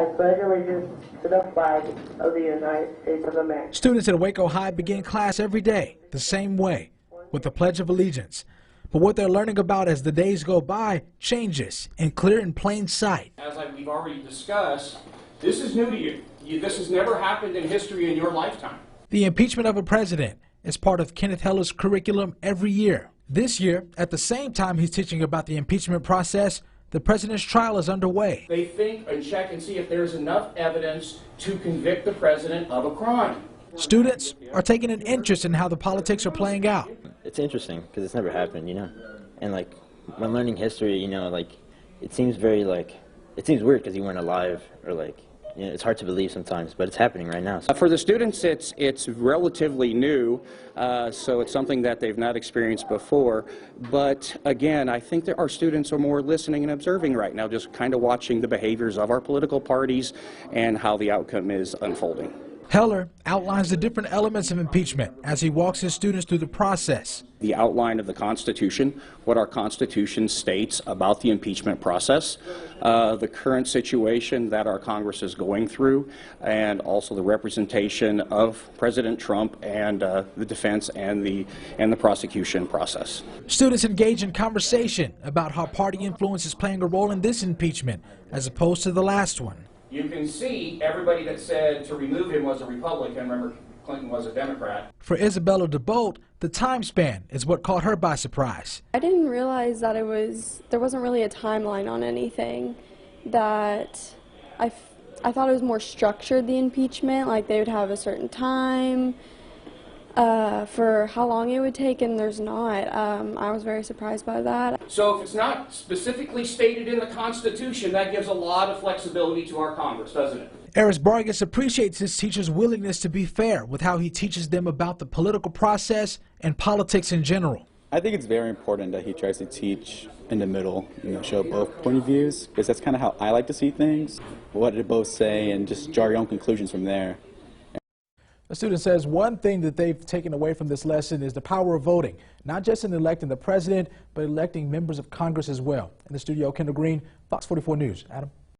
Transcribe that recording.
I pledge allegiance to the flag of the United States of America. Students at Waco High begin class every day the same way, with the Pledge of Allegiance. But what they're learning about as the days go by changes and clear in plain sight. As we've already discussed, this is new to you. This has never happened in history in your lifetime. The impeachment of a president is part of Kenneth Heller's curriculum every year. This year, at the same time he's teaching about the impeachment process, the president's trial is underway. They think and check and see if there's enough evidence to convict the president of a crime. Students are taking an interest in how the politics are playing out. It's interesting because it's never happened, and when learning history, it seems weird because you weren't alive, or it's hard to believe sometimes, but it's happening right now. For the students, it's relatively new, so it's something that they've not experienced before. But again, I think that our students are more listening and observing right now, just kind of watching the behaviors of our political parties and how the outcome is unfolding. Heller outlines the different elements of impeachment as he walks his students through the process. The outline of the Constitution, what our Constitution states about the impeachment process, the current situation that our Congress is going through, and also the representation of President Trump and the defense and the prosecution process. Students engage in conversation about how party influence is playing a role in this impeachment as opposed to the last one. You can see everybody that said to remove him was a Republican. Remember, Clinton was a Democrat. For Isabella DeBolt, the time span is what caught her by surprise. I didn't realize that there wasn't really a timeline on anything. That I thought it was more structured, the impeachment, like they would have a certain time for how long it would take, and there's not. I was very surprised by that. So if it's not specifically stated in the Constitution, that gives a lot of flexibility to our Congress, doesn't it? Eris Vargas appreciates his teacher's willingness to be fair with how he teaches them about the political process and politics in general. I think it's very important that he tries to teach in the middle, show both point of views, because that's kind of how I like to see things. What did both say, and just draw your own conclusions from there. The student says one thing that they've taken away from this lesson is the power of voting, not just in electing the president, but electing members of Congress as well. In the studio, Kendall Green, Fox 44 News. Adam.